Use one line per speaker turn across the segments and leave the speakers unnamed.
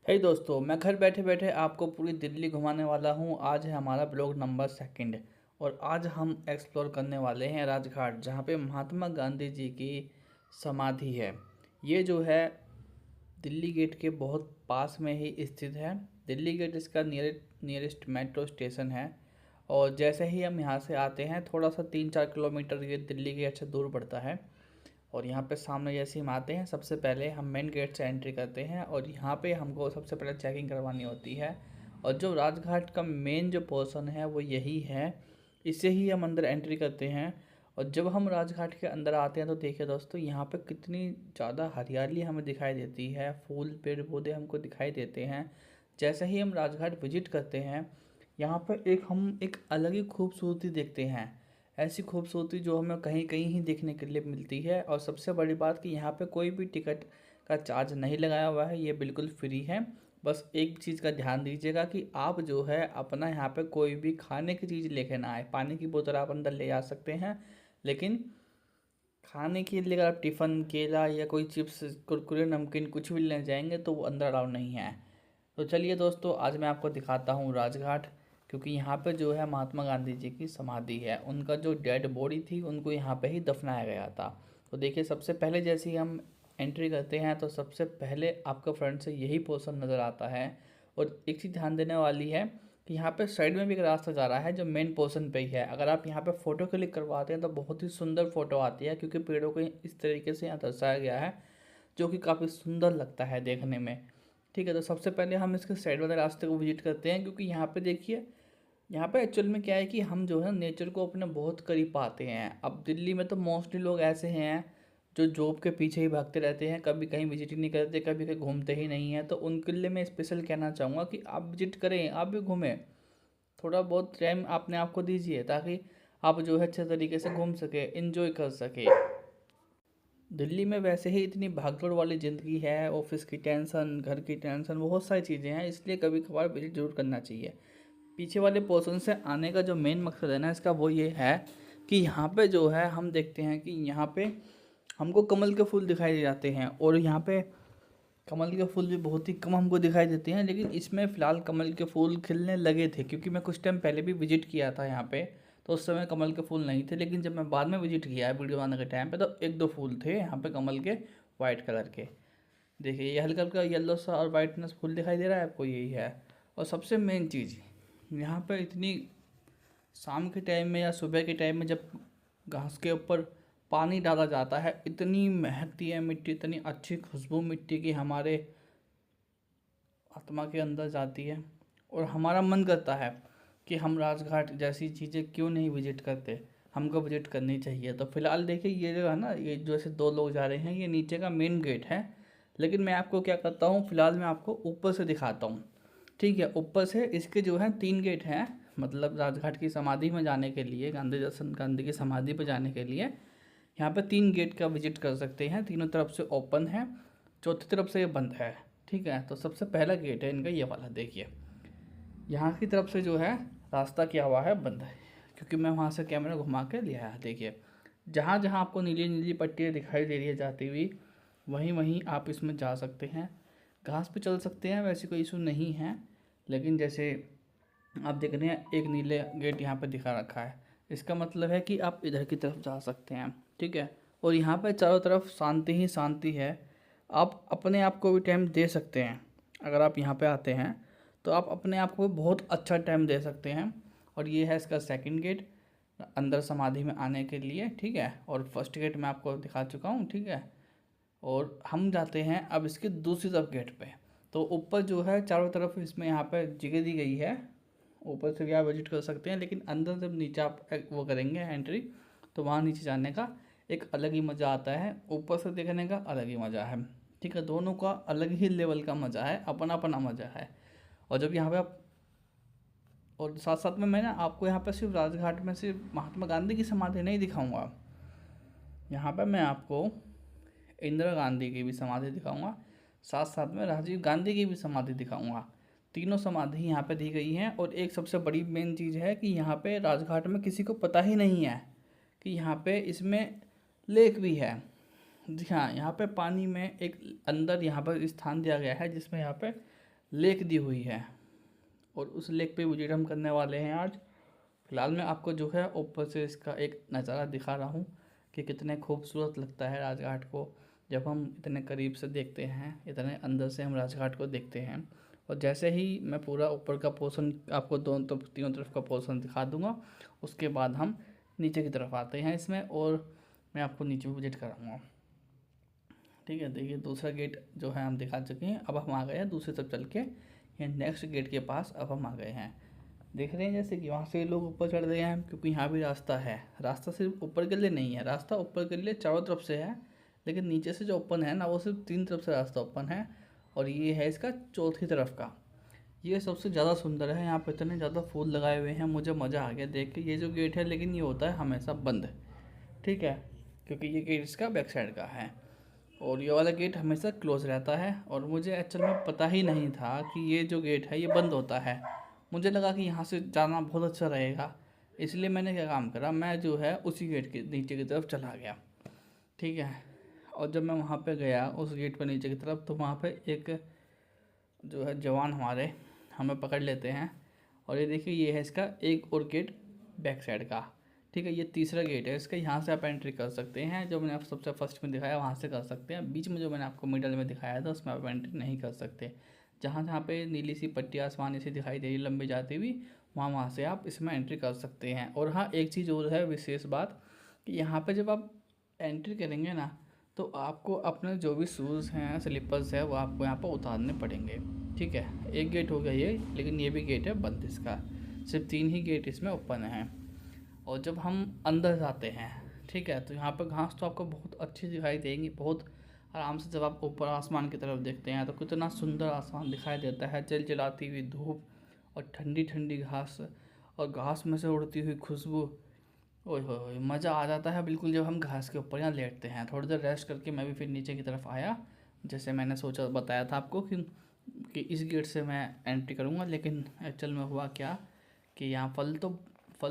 हे दोस्तों, मैं घर बैठे बैठे आपको पूरी दिल्ली घुमाने वाला हूँ। आज है हमारा ब्लॉग नंबर सेकंड और आज हम एक्सप्लोर करने वाले हैं राजघाट, जहाँ पे महात्मा गांधी जी की समाधि है। ये जो है दिल्ली गेट के बहुत पास में ही स्थित है। दिल्ली गेट इसका नियरेस्ट मेट्रो स्टेशन है। और जैसे ही हम यहाँ से आते हैं, थोड़ा सा 3-4 किलोमीटर ये दिल्ली गेट से दूर पड़ता है। और यहाँ पे सामने जैसे हम आते हैं, सबसे पहले हम मेन गेट से एंट्री करते हैं और यहाँ पे हमको सबसे पहले चेकिंग करवानी होती है। और जो राजघाट का मेन जो पोर्शन है वो यही है, इससे ही हम अंदर एंट्री करते हैं। और जब हम राजघाट के अंदर आते हैं तो देखिए दोस्तों, यहाँ पे कितनी ज़्यादा हरियाली हमें दिखाई देती है, फूल पेड़ पौधे हमको दिखाई देते हैं। जैसे ही हम राजघाट विजिट करते हैं, यहाँ पर हम एक अलग ही खूबसूरती देखते हैं। ऐसी खूबसूरती जो हमें कहीं कहीं ही देखने के लिए मिलती है। और सबसे बड़ी बात कि यहाँ पे कोई भी टिकट का चार्ज नहीं लगाया हुआ है, ये बिल्कुल फ्री है। बस एक चीज़ का ध्यान दीजिएगा कि आप जो है अपना यहाँ पे कोई भी खाने की चीज़ लेके ना आए। पानी की बोतल आप अंदर ले आ सकते हैं, लेकिन खाने के लिए अगर आप टिफ़िन केला या कोई चिप्स कुरकुरे नमकीन कुछ भी लेने जाएंगे तो वो अंदर अलाउ नहीं है। तो चलिए दोस्तों, आज मैं आपको दिखाता हूँ राजघाट, क्योंकि यहाँ पे जो है महात्मा गांधी जी की समाधि है। उनका जो डेड बॉडी थी उनको यहाँ पे ही दफनाया गया था। तो देखिए, सबसे पहले जैसे ही हम एंट्री करते हैं तो सबसे पहले आपको फ्रंट से यही पोर्शन नज़र आता है। और एक चीज़ ध्यान देने वाली है कि यहाँ पे साइड में भी एक रास्ता जा रहा है जो मेन पोर्शन पे ही है। अगर आप यहाँ पे फ़ोटो क्लिक करवाते हैं तो बहुत ही सुंदर फ़ोटो आती है, क्योंकि पेड़ों को इस तरीके से यहाँ दर्शाया गया है जो कि काफ़ी सुंदर लगता है देखने में। ठीक है, तो सबसे पहले हम इसके साइड वाले रास्ते को विजिट करते हैं, क्योंकि यहाँ पे देखिए, यहाँ पे एक्चुअल में क्या है कि हम जो है नेचर को अपने बहुत करीब पाते हैं। अब दिल्ली में तो मोस्टली लोग ऐसे हैं जो जॉब के पीछे ही भागते रहते हैं, कभी कहीं विजिट ही नहीं करते, कभी कहीं घूमते ही नहीं हैं। तो उनके लिए मैं स्पेशल कहना चाहूँगा कि आप विजिट करें, आप भी घूमें। थोड़ा बहुत टाइम अपने आप को दीजिए, ताकि आप जो है अच्छे तरीके से घूम सके, इंजॉय कर सके। दिल्ली में वैसे ही इतनी भागदौड़ वाली ज़िंदगी है, ऑफिस की टेंशन, घर की टेंशन, बहुत सारी चीज़ें हैं, इसलिए कभी कभार विजिट जरूर करना चाहिए। पीछे वाले पोर्शन से आने का जो मेन मकसद है ना इसका, वो ये है कि यहाँ पे जो है हम देखते हैं कि यहाँ पे हमको कमल के फूल दिखाई दे जाते हैं। और यहाँ पे कमल के फूल भी बहुत ही कम हमको दिखाई देते हैं, लेकिन इसमें फ़िलहाल कमल के फूल खिलने लगे थे, क्योंकि मैं कुछ टाइम पहले भी विजिट किया था यहाँ पे। तो उस समय कमल के फूल नहीं थे, लेकिन जब मैं बाद में विजिट किया है वीडियो बनाने के टाइम पे, तो एक दो फूल थे यहाँ पे कमल के, वाइट कलर के। देखिए, ये हल्का हल्का येलो सा और वाइटनेस फूल दिखाई दे रहा है आपको, यही है। और सबसे मेन चीज़, यहाँ पे इतनी शाम के टाइम में या सुबह के टाइम में जब घास के ऊपर पानी डाला जाता है, इतनी महकती है मिट्टी, इतनी अच्छी खुशबू मिट्टी की हमारे आत्मा के अंदर जाती है। और हमारा मन करता है कि हम राजघाट जैसी चीज़ें क्यों नहीं विजिट करते, हमको विजिट करनी चाहिए। तो फिलहाल देखिए, ये जो है ना, ये जो ऐसे दो लोग जा रहे हैं, ये नीचे का मेन गेट है। लेकिन मैं आपको क्या करता हूँ, फिलहाल मैं आपको ऊपर से दिखाता हूँ। ठीक है, ऊपर से इसके जो है 3 गेट हैं। मतलब राजघाट की समाधि में जाने के लिए, गांधी की समाधि पर जाने के लिए यहाँ पे 3 गेट का विजिट कर सकते हैं। तीनों तरफ से ओपन है, चौथी तरफ से ये बंद है। ठीक है, तो सबसे पहला गेट है इनका ये वाला। देखिए, यहाँ की तरफ से जो है रास्ता क्या हुआ है, बंद है, क्योंकि मैं वहाँ से कैमरा घुमा के लिया है। देखिए, जहाँ जहाँ आपको नीली नीली पट्टियाँ दिखाई दे रही है जाती हुई, वहीं वहीं आप इसमें जा सकते हैं। घास पे चल सकते हैं, वैसे कोई इशू नहीं है। लेकिन जैसे आप देख रहे हैं, एक नीले गेट यहाँ पे दिखा रखा है, इसका मतलब है कि आप इधर की तरफ जा सकते हैं। ठीक है, और यहाँ पे चारों तरफ शांति ही शांति है। आप अपने आप को भी टाइम दे सकते हैं। अगर आप यहाँ पे आते हैं तो आप अपने आप को बहुत अच्छा टाइम दे सकते हैं। और ये है इसका सेकंड गेट अंदर समाधि में आने के लिए। ठीक है, और फर्स्ट गेट मैं आपको दिखा चुका हूँ। ठीक है, और हम जाते हैं अब इसके दूसरी तरफ गेट पे। तो ऊपर जो है चारों तरफ इसमें यहाँ पे जगह दी गई है, ऊपर से भी आप विजिट कर सकते हैं। लेकिन अंदर जब नीचे आप वो करेंगे एंट्री, तो वहाँ नीचे जाने का एक अलग ही मज़ा आता है, ऊपर से देखने का अलग ही मज़ा है। ठीक है, दोनों का अलग ही लेवल का मज़ा है, अपना अपना मज़ा है। और जब यहाँ पे आप, और साथ साथ में मैं ना आपको यहाँ पे सिर्फ राजघाट में सिर्फ महात्मा गांधी की समाधि नहीं दिखाऊंगा, यहाँ पे मैं आपको इंदिरा गांधी की भी समाधि दिखाऊंगा, साथ साथ में राजीव गांधी की भी समाधि दिखाऊंगा। तीनों समाधि यहाँ पे दी गई हैं। और एक सबसे बड़ी मेन चीज़ है कि यहाँ पे राजघाट में किसी को पता ही नहीं है कि यहाँ पे इसमें लेक भी है। जी हाँ, यहाँ पे पानी में एक अंदर यहाँ पर स्थान दिया गया है, जिसमें यहाँ पे लेक दी हुई है और उस लेक पे विजिट हम करने वाले हैं आज। फिलहाल मैं आपको जो है ऊपर से इसका एक नज़ारा दिखा रहा हूँ कि कितने खूबसूरत लगता है राजघाट को जब हम इतने करीब से देखते हैं, इतने अंदर से हम राजघाट को देखते हैं। और जैसे ही मैं पूरा ऊपर का पोर्शन आपको दोनों तो तीनों तरफ का पोर्शन दिखा दूंगा, उसके बाद हम नीचे की तरफ आते हैं इसमें और मैं आपको नीचे भी विजिट कराऊंगा। ठीक है, देखिए दूसरा गेट जो है हम दिखा चुके हैं। अब हम आ गए हैं दूसरी तरफ चल के, ये नेक्स्ट गेट के पास अब हम आ गए हैं। देख रहे हैं जैसे कि वहाँ से लोग ऊपर चढ़ रहे हैं क्योंकि यहाँ भी रास्ता है। रास्ता सिर्फ ऊपर के लिए नहीं है, रास्ता ऊपर के लिए चारों तरफ से है, लेकिन नीचे से जो ओपन है ना वो सिर्फ 3 तरफ से रास्ता ओपन है और ये है इसका चौथी तरफ का। ये सबसे ज़्यादा सुंदर है, यहाँ पे इतने ज़्यादा फूल लगाए हुए हैं, मुझे मज़ा आ गया देख के। ये जो गेट है लेकिन ये होता है हमेशा बंद, ठीक है, क्योंकि ये गेट इसका बैक साइड का है और ये वाला गेट हमेशा क्लोज रहता है। और मुझे एक्चुअल में पता ही नहीं था कि ये जो गेट है ये बंद होता है। मुझे लगा कि यहाँ से जाना बहुत अच्छा रहेगा, इसलिए मैंने क्या काम करा, मैं जो है उसी गेट के नीचे की तरफ चला गया। ठीक है, और जब मैं वहाँ पे गया उस गेट पर नीचे की तरफ, तो वहाँ पे एक जो है जवान हमारे हमें पकड़ लेते हैं। और ये देखिए ये है इसका एक और गेट बैक साइड का। ठीक है, ये तीसरा गेट है इसका, यहाँ से आप एंट्री कर सकते हैं। जो मैंने आपको सबसे फर्स्ट में दिखाया वहाँ से कर सकते हैं। बीच में जो मैंने आपको मिडल में दिखाया था उसमें आप एंट्री नहीं कर सकते। जहाँ जहाँ पे नीली सी पट्टी आसमानी सी दिखाई दे रही लंबी जाती हुई, वहाँ से आप इसमें एंट्री कर सकते हैं। और हाँ, एक चीज़ और है विशेष बात कि यहाँ पे जब आप एंट्री करेंगे ना, तो आपको अपने जो भी शूज़ हैं, स्लीपर्स है, वो आपको यहाँ पर उतारने पड़ेंगे। ठीक है, एक गेट हो गया ये, लेकिन ये भी गेट है बंद इसका। सिर्फ 3 ही गेट इसमें ओपन है। और जब हम अंदर जाते हैं, ठीक है, तो यहाँ पर घास तो आपको बहुत अच्छी दिखाई देगी, बहुत आराम से। जब आप ऊपर आसमान की तरफ देखते हैं तो कितना सुंदर आसमान दिखाई देता है, चिलचिलाती हुई धूप और ठंडी ठंडी घास और घास में से उड़ती हुई खुशबू। ओए होए, मज़ा आ जाता है बिल्कुल जब हम घास के ऊपर यहाँ लेटते हैं। थोड़ी देर रेस्ट करके मैं भी फिर नीचे की तरफ आया, जैसे मैंने सोचा बताया था आपको कि इस गेट से मैं एंट्री करूँगा। लेकिन एक्चुअल में हुआ क्या कि यहाँ फल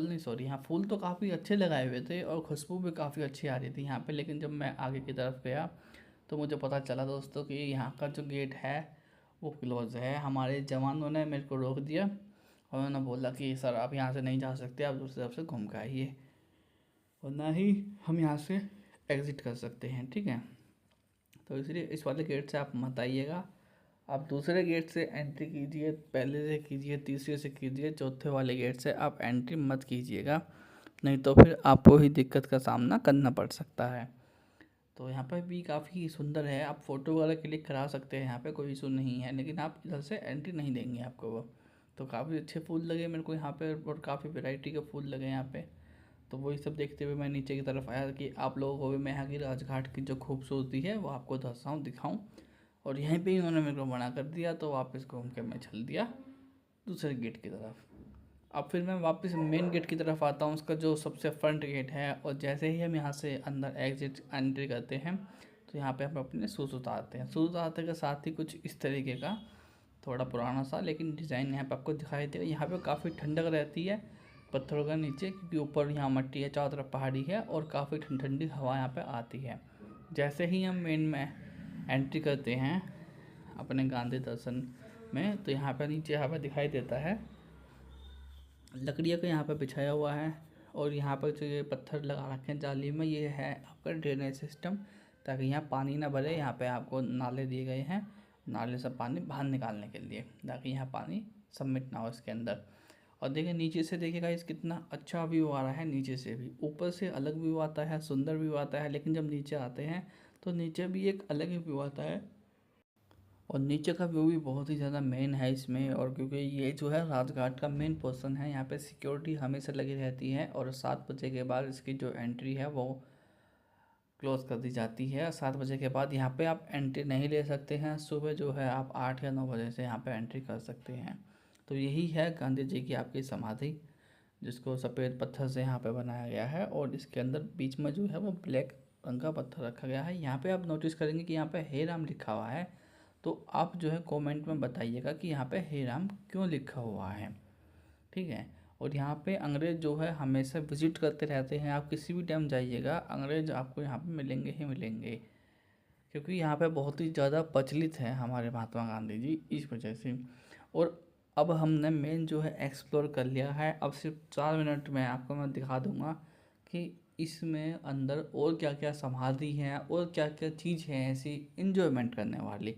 नहीं, सॉरी, यहाँ फूल तो काफ़ी अच्छे लगाए हुए थे और खुशबू भी काफ़ी अच्छी आ रही थी यहाँ पे। लेकिन जब मैं आगे की तरफ गया तो मुझे पता चला दोस्तों कि यहाँ का जो गेट है वो क्लोज़ है। हमारे जवानों ने मेरे को रोक दिया और उन्होंने बोला कि सर आप यहाँ से नहीं जा सकते, आप दूसरी तरफ से घूम के आइए, और ना ही हम यहाँ से एग्ज़िट कर सकते हैं। ठीक है, तो इसलिए इस वाले गेट से आप मत आइएगा, आप दूसरे गेट से एंट्री कीजिए, पहले से कीजिए, तीसरे से कीजिए, चौथे वाले गेट से आप एंट्री मत कीजिएगा, नहीं तो फिर आपको ही दिक्कत का सामना करना पड़ सकता है। तो यहाँ पर भी काफ़ी सुंदर है, आप फ़ोटो वगैरह क्लिक करा सकते हैं, यहाँ पे कोई इशू नहीं है, लेकिन आप इधर से एंट्री नहीं देंगे आपको वो। तो काफ़ी अच्छे फूल लगे मेरे को यहाँ पे और काफ़ी वैरायटी के फूल लगे यहाँ पे। तो वही सब देखते हुए मैं नीचे की तरफ आया कि आप लोगों को भी मैं यहाँ की राजघाट की जो खूबसूरती है वो आपको दर्शाऊँ, दिखाऊँ। और यहीं पे ही उन्होंने मेरे को मना कर दिया, तो वापस घूम के मैं चल दिया दूसरे गेट की तरफ। अब फिर मैं वापस मेन गेट की तरफ आता हूँ, उसका जो सबसे फ्रंट गेट है। और जैसे ही हम यहाँ से अंदर एग्जिट एंट्री करते हैं तो यहाँ पे हम अपने शूज़ उतारते हैं। शूज़ उतारते के साथ ही कुछ इस तरीके का थोड़ा पुराना सा लेकिन डिज़ाइन यहाँ पे आपको दिखाई देगा। यहाँ पे काफ़ी ठंडक रहती है पत्थरों के नीचे, क्योंकि ऊपर यहाँ मट्टी है, चारों तरफ पहाड़ी है और काफ़ी ठंडी ठंडी हवा यहाँ पे आती है। जैसे ही हम मेन में एंट्री करते हैं अपने गांधी दर्शन में, तो यहाँ पे नीचे यहाँ पे दिखाई देता है लकड़ियों का यहाँ पे बिछाया हुआ है। और यहाँ पर जो ये पत्थर लगा रखे हैं जाली में, ये है आपका ड्रेनेज सिस्टम, ताकि यहाँ पानी ना भरे। यहाँ पे आपको नाले दिए गए हैं, नाले से पानी बाहर निकालने के लिए, ताकि यहाँ पानी सबमिट ना हो इसके अंदर। और देखिए नीचे से देखिएगा इस कितना अच्छा व्यू आ रहा है, नीचे से भी। ऊपर से अलग व्यू आता है, सुंदर व्यू आता है, लेकिन जब नीचे आते हैं तो नीचे भी एक अलग ही व्यू आता है। और नीचे का व्यू भी बहुत ही ज़्यादा मेन है इसमें। और क्योंकि ये जो है राजघाट का मेन पोर्शन है, यहाँ पे सिक्योरिटी हमेशा लगी रहती है और 7 बजे के बाद इसकी जो एंट्री है वो क्लोज़ कर दी जाती है। 7 बजे के बाद यहाँ पे आप एंट्री नहीं ले सकते हैं। सुबह जो है आप 8 या 9 बजे से यहाँ पे एंट्री कर सकते हैं। तो यही है गांधी जी की आपकी समाधि, जिसको सफ़ेद पत्थर से यहाँ पे बनाया गया है और इसके अंदर बीच में जो है वो ब्लैक रंग का पत्थर रखा गया है। यहाँ पे आप नोटिस करेंगे कि यहाँ पे हे राम लिखा हुआ है, तो आप जो है कमेंट में बताइएगा कि यहाँ पे हे राम क्यों लिखा हुआ है। ठीक है, और यहाँ पे अंग्रेज़ जो है हमेशा विजिट करते रहते हैं, आप किसी भी टाइम जाइएगा अंग्रेज़ आपको यहाँ पे मिलेंगे ही मिलेंगे, क्योंकि यहाँ पे बहुत ही ज़्यादा प्रचलित है हमारे महात्मा गांधी जी, इस वजह से। और अब हमने मेन जो है एक्सप्लोर कर लिया है। अब सिर्फ 4 मिनट में आपको मैं दिखा दूंगा कि इसमें अंदर और क्या क्या समाधि हैं और क्या क्या चीज़ है ऐसी इंजॉयमेंट करने वाली।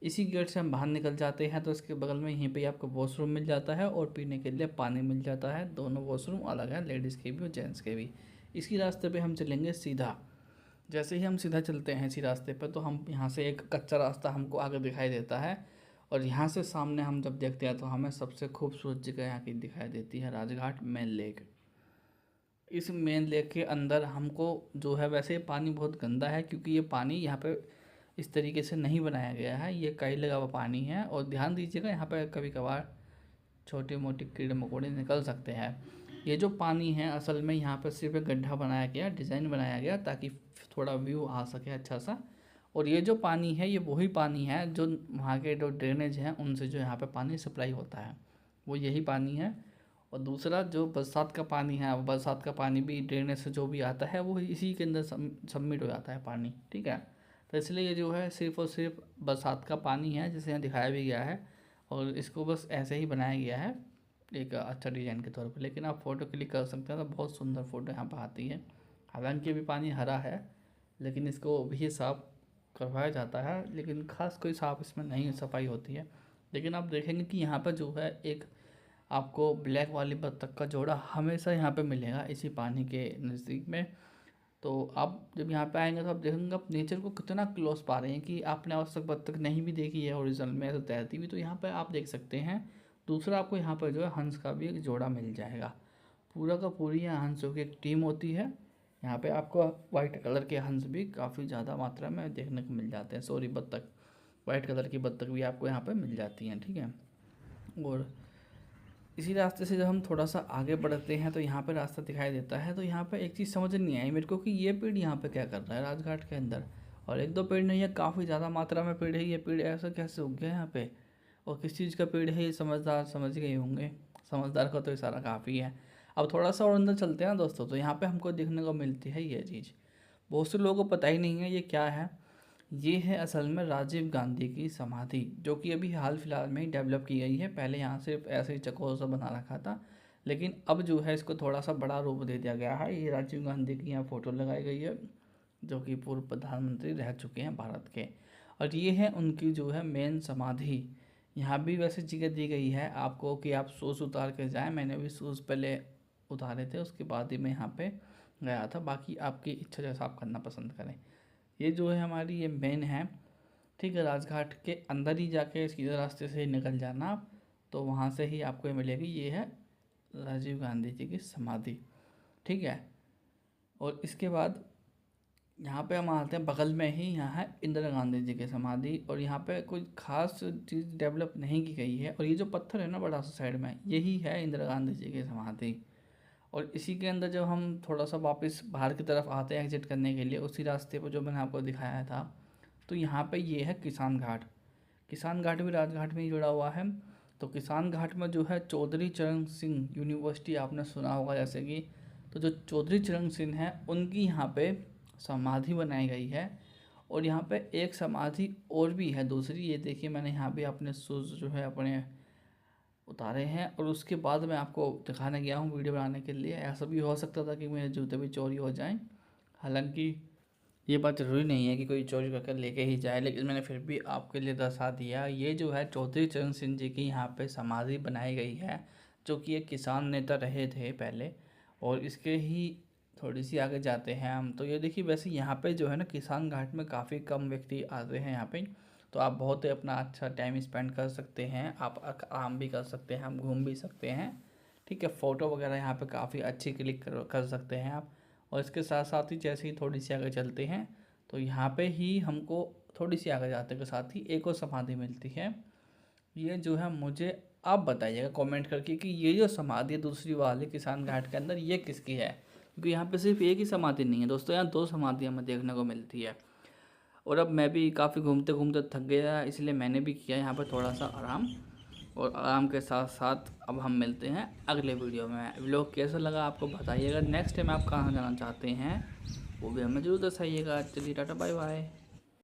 इसी गेट से हम बाहर निकल जाते हैं तो इसके बगल में यहीं पे आपको वॉशरूम मिल जाता है और पीने के लिए पानी मिल जाता है। दोनों वॉशरूम अलग हैं, लेडीज़ के भी और जेंट्स के भी। इसी रास्ते पे हम चलेंगे सीधा। जैसे ही हम सीधा चलते हैं इसी रास्ते पर तो हम यहाँ से एक कच्चा रास्ता हमको आगे दिखाई देता है और यहाँ से सामने हम जब देखते हैं तो हमें सबसे खूबसूरत जगह यहाँ की दिखाई देती है, राजघाट मेन लेक। इस मेन लेक के अंदर हमको जो है, वैसे पानी बहुत गंदा है क्योंकि ये पानी यहाँ पे इस तरीके से नहीं बनाया गया है, ये काई लगा हुआ पानी है। और ध्यान दीजिएगा यहाँ पे कभी कभार छोटे मोटे कीड़े मकोड़े निकल सकते हैं। ये जो पानी है असल में यहाँ पर सिर्फ एक गड्ढा बनाया गया, डिज़ाइन बनाया गया ताकि थोड़ा व्यू आ सके अच्छा सा। और ये जो पानी है ये वही पानी है जो वहाँ के जो ड्रेनेज हैं उनसे जो यहाँ पे पानी सप्लाई होता है, वो यही पानी है। और दूसरा जो बरसात का पानी है, वो बरसात का पानी भी ड्रेनेज से जो भी आता है वो इसी के अंदर सबमिट हो जाता है पानी, ठीक है। तो इसलिए ये जो है सिर्फ़ और सिर्फ बरसात का पानी है जिसे यहाँ दिखाया भी गया है और इसको बस ऐसे ही बनाया गया है एक अच्छा डिज़ाइन के तौर पर। लेकिन आप फ़ोटो क्लिक कर सकते हैं तो बहुत सुंदर फ़ोटो यहाँ पर आती है। हालांकि अभी पानी हरा है लेकिन इसको भी साफ़ करवाया जाता है, लेकिन ख़ास कोई साफ़ इसमें नहीं सफाई होती है। लेकिन आप देखेंगे कि यहाँ पर जो है एक आपको ब्लैक वाली बत्तख का जोड़ा हमेशा यहाँ पे मिलेगा इसी पानी के नज़दीक में। तो आप जब यहाँ पे आएंगे तो आप देखेंगे आप नेचर को कितना क्लोज पा रहे हैं कि आपने आज तक बत्तख नहीं भी देखी है ओरिजिनल में ऐसे तैरती हुई, तो यहाँ पे आप देख सकते हैं। दूसरा आपको यहाँ पर जो है हंस का भी एक जोड़ा मिल जाएगा। पूरा का पूरी यहाँ हंसों की एक टीम होती है। यहाँ पे आपको वाइट कलर के हंस भी काफ़ी ज़्यादा मात्रा में देखने को मिल जाते हैं। सॉरी, बत्तख, वाइट कलर की बत्तख भी आपको यहाँ पे मिल जाती हैं, ठीक है। और इसी रास्ते से जब हम थोड़ा सा आगे बढ़ते हैं तो यहाँ पे रास्ता दिखाई देता है। तो यहाँ पे एक चीज़ समझ नहीं आई मेरे को कि ये पेड़ यहाँ पे क्या कर रहा है राजघाट के अंदर। और एक दो पेड़ नहीं है, काफ़ी ज़्यादा मात्रा में पेड़ है। ये पेड़ ऐसा कैसे उग गया यहाँ पे और किस चीज़ का पेड़ है, ये समझदार समझ गए होंगे। समझदार का तो इशारा काफ़ी है। अब थोड़ा सा और अंदर चलते हैं दोस्तों तो यहाँ पर हमको देखने को मिलती है ये चीज़। बहुत से लोगों को पता ही नहीं है ये क्या है। ये है असल में राजीव गांधी की समाधि, जो कि अभी हाल फिलहाल में ही डेवलप की गई है। पहले यहाँ सिर्फ ऐसे ही चकोर सा बना रखा था, लेकिन अब जो है इसको थोड़ा सा बड़ा रूप दे दिया गया है। ये राजीव गांधी की यहाँ फ़ोटो लगाई गई है जो कि पूर्व प्रधानमंत्री रह चुके हैं भारत के। और ये है उनकी जो है मेन समाधि। यहाँ भी वैसे जगह दी गई है आपको कि आप शूज़ उतार के जाएँ। मैंने भी शूज़ पहले उतारे थे, उसके बाद ही मैं यहाँ पे गया था। बाकी आपकी इच्छा जैसा आप करना पसंद करें। ये जो है हमारी ये मेन है, ठीक है। राजघाट के अंदर ही जाके सीधे रास्ते से ही निकल जाना आप, तो वहाँ से ही आपको ये मिलेगी। ये है राजीव गांधी जी की समाधि, ठीक है। और इसके बाद यहाँ पे हम आते हैं, बगल में ही यहाँ है इंदिरा गांधी जी की समाधि। और यहाँ पे कोई ख़ास चीज़ डेवलप नहीं की गई है। और ये जो पत्थर है ना बड़ा सा साइड में, यही है इंदिरा गांधी जी की समाधि। और इसी के अंदर जब हम थोड़ा सा वापस बाहर की तरफ आते हैं एग्जिट करने के लिए, उसी रास्ते पर जो मैंने आपको दिखाया था, तो यहाँ पे ये है किसान घाट। किसान घाट भी राजघाट में ही जुड़ा हुआ है। तो किसान घाट में जो है चौधरी चरण सिंह यूनिवर्सिटी आपने सुना होगा जैसे कि, तो जो चौधरी चरण सिंह है उनकी यहाँ पे समाधि बनाई गई है। और यहाँ पे एक समाधि और भी है दूसरी, ये देखिए मैंने यहाँ भी अपने शूज़ जो है अपने उतारे हैं और उसके बाद मैं आपको दिखाने गया हूँ वीडियो बनाने के लिए। ऐसा भी हो सकता था कि मेरे जूते भी चोरी हो जाएं। हालांकि ये बात ज़रूरी नहीं है कि कोई चोरी करके लेके ही जाए, लेकिन मैंने फिर भी आपके लिए दर्शा दिया। ये जो है चौधरी चरण सिंह जी की यहाँ पे समाधि बनाई गई है, जो कि एक किसान नेता रहे थे पहले। और इसके ही थोड़ी सी आगे जाते हैं हम, तो ये देखिए वैसे यहाँ पे जो है ना किसान घाट में काफ़ी कम व्यक्ति आते हैं यहाँ पे। तो आप बहुत ही अपना अच्छा टाइम स्पेंड कर सकते हैं, आप आराम भी कर सकते हैं, आप घूम भी सकते हैं, ठीक है। फ़ोटो वगैरह यहाँ पे काफ़ी अच्छी क्लिक कर सकते हैं आप। और इसके साथ साथ ही जैसे ही थोड़ी सी आगे चलते हैं तो यहाँ पे ही हमको थोड़ी सी आगे जाते के साथ ही एक और समाधि मिलती है। ये जो है मुझे आप बताइएगा कमेंट करके कि ये जो समाधि है दूसरी वाली किसान घाट के अंदर ये किसकी है, क्योंकि यहाँ पे सिर्फ एक ही समाधि नहीं है दोस्तों, यहाँ दो समाधियाँ हमें देखने को मिलती है। और अब मैं भी काफ़ी घूमते घूमते थक गया, इसलिए मैंने भी किया यहाँ पर थोड़ा सा आराम। और आराम के साथ साथ अब हम मिलते हैं अगले वीडियो में। व्लॉग कैसा लगा आपको बताइएगा। नेक्स्ट टाइम आप कहाँ जाना चाहते हैं वो भी हमें ज़रूर दर्शाइएगा। चलिए टाटा बाय बाय।